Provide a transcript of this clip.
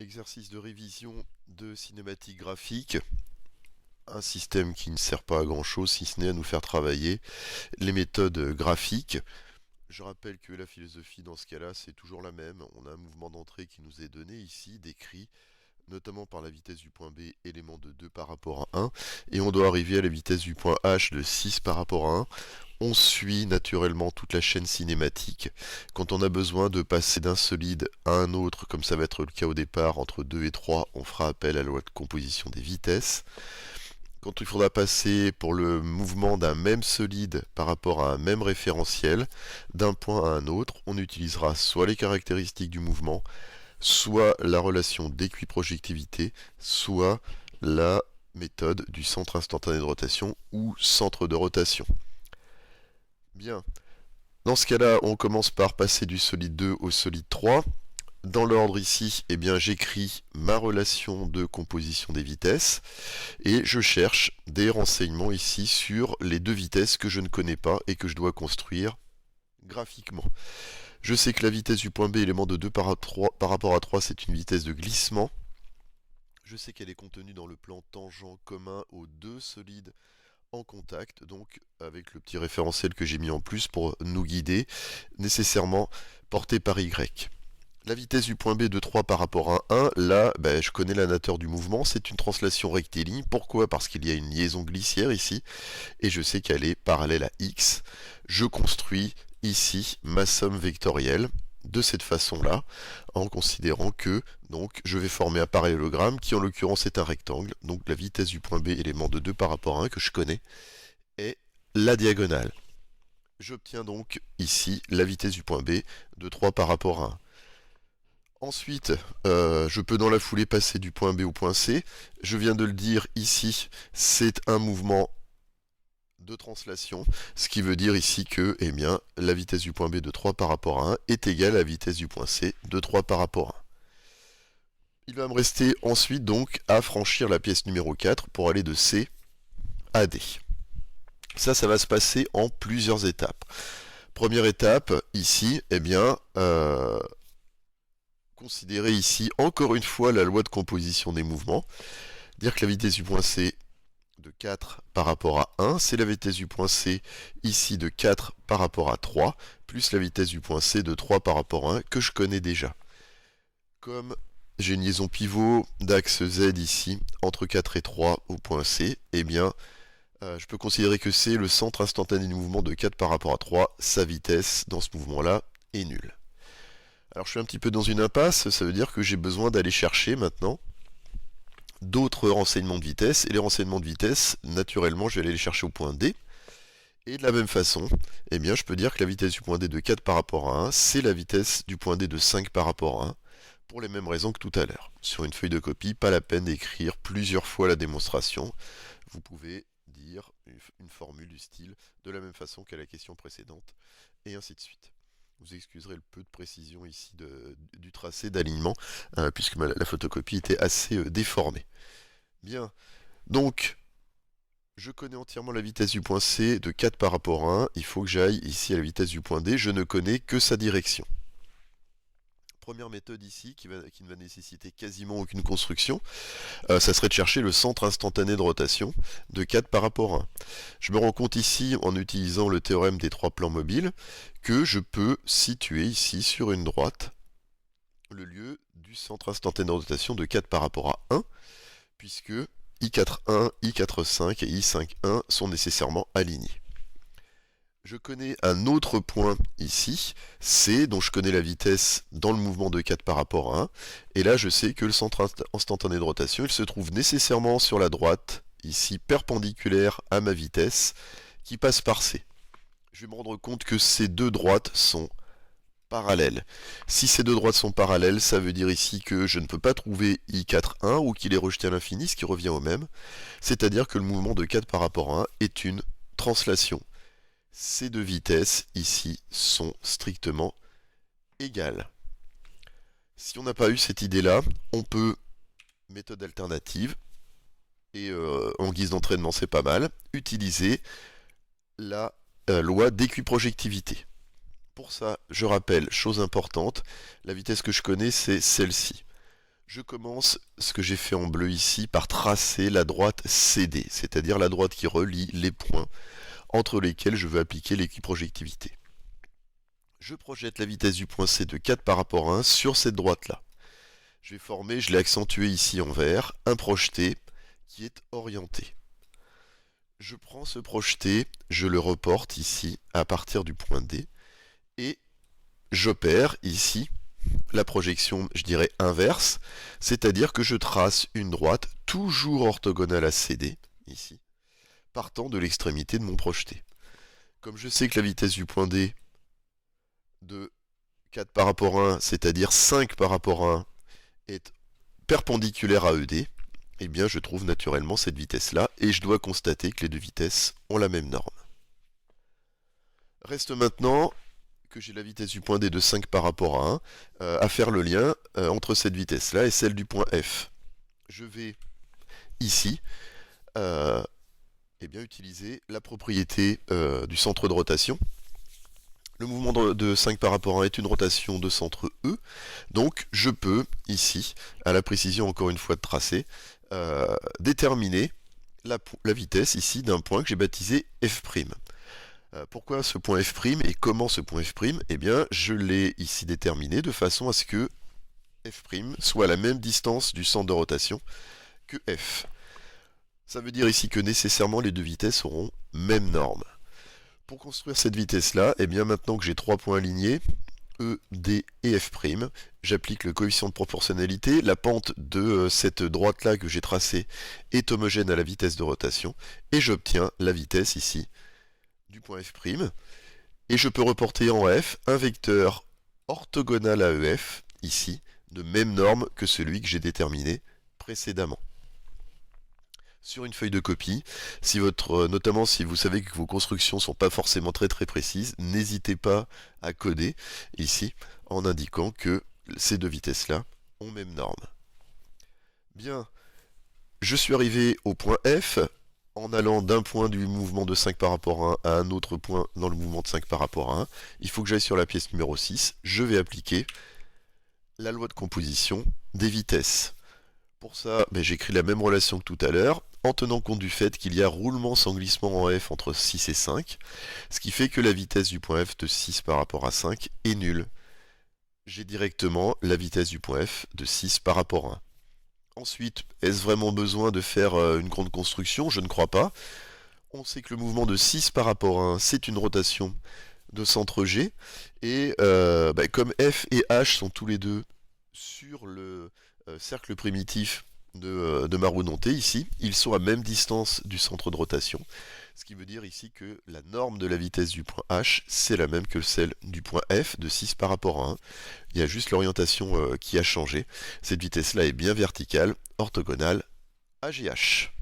Exercice de révision de cinématique graphique, un système qui ne sert pas à grand chose si ce n'est à nous faire travailler les méthodes graphiques. Je rappelle que la philosophie dans ce cas-là c'est toujours la même, on a un mouvement d'entrée qui nous est donné ici, décrit notamment par la vitesse du point B, élément de 2 par rapport à 1, et on doit arriver à la vitesse du point H de 6 par rapport à 1. On suit naturellement toute la chaîne cinématique. Quand on a besoin de passer d'un solide à un autre, comme ça va être le cas au départ, entre 2 et 3, on fera appel à la loi de composition des vitesses. Quand il faudra passer pour le mouvement d'un même solide par rapport à un même référentiel, d'un point à un autre, on utilisera soit les caractéristiques du mouvement, soit la relation d'équiprojectivité, soit la méthode du centre instantané de rotation ou centre de rotation. Bien. Dans ce cas-là, on commence par passer du solide 2 au solide 3. Dans l'ordre ici, eh bien, j'écris ma relation de composition des vitesses et je cherche des renseignements ici sur les deux vitesses que je ne connais pas et que je dois construire graphiquement. Je sais que la vitesse du point B, élément de 2 par rapport à 3, c'est une vitesse de glissement. Je sais qu'elle est contenue dans le plan tangent commun aux deux solides en contact, donc avec le petit référentiel que j'ai mis en plus pour nous guider, nécessairement porté par Y. La vitesse du point B de 3 par rapport à 1, là, je connais la nature du mouvement, c'est une translation rectiligne. Pourquoi? Parce qu'il y a une liaison glissière ici, et je sais qu'elle est parallèle à X. Je construis ici ma somme vectorielle de cette façon-là, en considérant que donc je vais former un parallélogramme qui en l'occurrence est un rectangle, donc la vitesse du point B, élément de 2 par rapport à 1 que je connais, est la diagonale. J'obtiens donc ici la vitesse du point B de 3 par rapport à 1. Ensuite, je peux dans la foulée passer du point B au point C. Je viens de le dire ici, c'est un mouvement de translation, ce qui veut dire ici que eh bien, la vitesse du point B de 3 par rapport à 1 est égale à la vitesse du point C de 3 par rapport à 1. Il va me rester ensuite donc à franchir la pièce numéro 4 pour aller de C à D. Ça va se passer en plusieurs étapes. Première étape, ici, eh bien, considérer ici encore une fois la loi de composition des mouvements, dire que la vitesse du point C de 4 par rapport à 1, c'est la vitesse du point C ici de 4 par rapport à 3, plus la vitesse du point C de 3 par rapport à 1 que je connais déjà. Comme j'ai une liaison pivot d'axe Z ici entre 4 et 3 au point C, eh bien je peux considérer que c'est le centre instantané du mouvement de 4 par rapport à 3, sa vitesse dans ce mouvement-là est nulle. Alors je suis un petit peu dans une impasse, ça veut dire que j'ai besoin d'aller chercher maintenant d'autres renseignements de vitesse, et les renseignements de vitesse, naturellement, je vais aller les chercher au point D. Et de la même façon, eh bien, je peux dire que la vitesse du point D de 4 par rapport à 1, c'est la vitesse du point D de 5 par rapport à 1, pour les mêmes raisons que tout à l'heure. Sur une feuille de copie, pas la peine d'écrire plusieurs fois la démonstration. Vous pouvez dire une formule du style de la même façon qu'à la question précédente, et ainsi de suite. Vous excuserez le peu de précision ici du tracé d'alignement, puisque la photocopie était assez déformée. Bien, donc, je connais entièrement la vitesse du point C de 4 par rapport à 1, il faut que j'aille ici à la vitesse du point D, je ne connais que sa direction. Première méthode ici, qui ne va nécessiter quasiment aucune construction, ça serait de chercher le centre instantané de rotation de 4 par rapport à 1. Je me rends compte ici, en utilisant le théorème des trois plans mobiles, que je peux situer ici sur une droite le lieu du centre instantané de rotation de 4 par rapport à 1, puisque I4.1, I4.5 et I5.1 sont nécessairement alignés. Je connais un autre point ici, C, dont je connais la vitesse dans le mouvement de 4 par rapport à 1, et là je sais que le centre instantané de rotation, il se trouve nécessairement sur la droite, ici perpendiculaire à ma vitesse, qui passe par C. Je vais me rendre compte que ces deux droites sont parallèles. Si ces deux droites sont parallèles, ça veut dire ici que je ne peux pas trouver I4.1 ou qu'il est rejeté à l'infini, ce qui revient au même, c'est-à-dire que le mouvement de 4 par rapport à 1 est une translation. Ces deux vitesses ici sont strictement égales. Si on n'a pas eu cette idée-là, on peut, méthode alternative, et en guise d'entraînement c'est pas mal, utiliser la loi d'équiprojectivité. Pour ça, je rappelle, chose importante, la vitesse que je connais c'est celle-ci. Je commence ce que j'ai fait en bleu ici par tracer la droite CD, c'est-à-dire la droite qui relie les points entre lesquels je veux appliquer l'équiprojectivité. Je projette la vitesse du point C de 4 par rapport à 1 sur cette droite-là. Je vais former, je l'ai accentué ici en vert, un projeté qui est orienté. Je prends ce projeté, je le reporte ici à partir du point D et j'opère ici la projection, je dirais, inverse, c'est-à-dire que je trace une droite toujours orthogonale à CD, ici, partant de l'extrémité de mon projeté. Comme je sais que la vitesse du point D de 4 par rapport à 1, c'est-à-dire 5 par rapport à 1, est perpendiculaire à ED, eh bien je trouve naturellement cette vitesse-là, et je dois constater que les deux vitesses ont la même norme. Reste maintenant que j'ai la vitesse du point D de 5 par rapport à 1, à faire le lien entre cette vitesse-là et celle du point F. Je vais ici eh bien, utiliser la propriété du centre de rotation. Le mouvement de 5 par rapport à 1 est une rotation de centre E, donc je peux ici, à la précision encore une fois de tracé, déterminer la vitesse ici d'un point que j'ai baptisé F'. Pourquoi ce point F' et comment ce point F'? Eh bien, je l'ai ici déterminé de façon à ce que F' soit à la même distance du centre de rotation que F. Ça veut dire ici que nécessairement les deux vitesses auront même norme. Pour construire cette vitesse-là, eh bien maintenant que j'ai trois points alignés, E, D et F', j'applique le coefficient de proportionnalité. La pente de cette droite-là que j'ai tracée est homogène à la vitesse de rotation, et j'obtiens la vitesse ici du point F', et je peux reporter en F un vecteur orthogonal à EF, ici, de même norme que celui que j'ai déterminé précédemment. Sur une feuille de copie, notamment si vous savez que vos constructions ne sont pas forcément très précises, n'hésitez pas à coder ici en indiquant que ces deux vitesses-là ont même norme. Bien, je suis arrivé au point F en allant d'un point du mouvement de 5 par rapport à 1 à un autre point dans le mouvement de 5 par rapport à 1. Il faut que j'aille sur la pièce numéro 6. Je vais appliquer la loi de composition des vitesses. Pour ça, j'écris la même relation que tout à l'heure, en tenant compte du fait qu'il y a roulement sans glissement en F entre 6 et 5, ce qui fait que la vitesse du point F de 6 par rapport à 5 est nulle. J'ai directement la vitesse du point F de 6 par rapport à 1. Ensuite, est-ce vraiment besoin de faire une grande construction? Je ne crois pas. On sait que le mouvement de 6 par rapport à 1, c'est une rotation de centre G, et comme F et H sont tous les deux sur le cercle primitif de Marouneau-Thé ici, ils sont à même distance du centre de rotation, ce qui veut dire ici que la norme de la vitesse du point H, c'est la même que celle du point F de 6 par rapport à 1. Il y a juste l'orientation qui a changé. Cette vitesse-là est bien verticale, orthogonale à GH.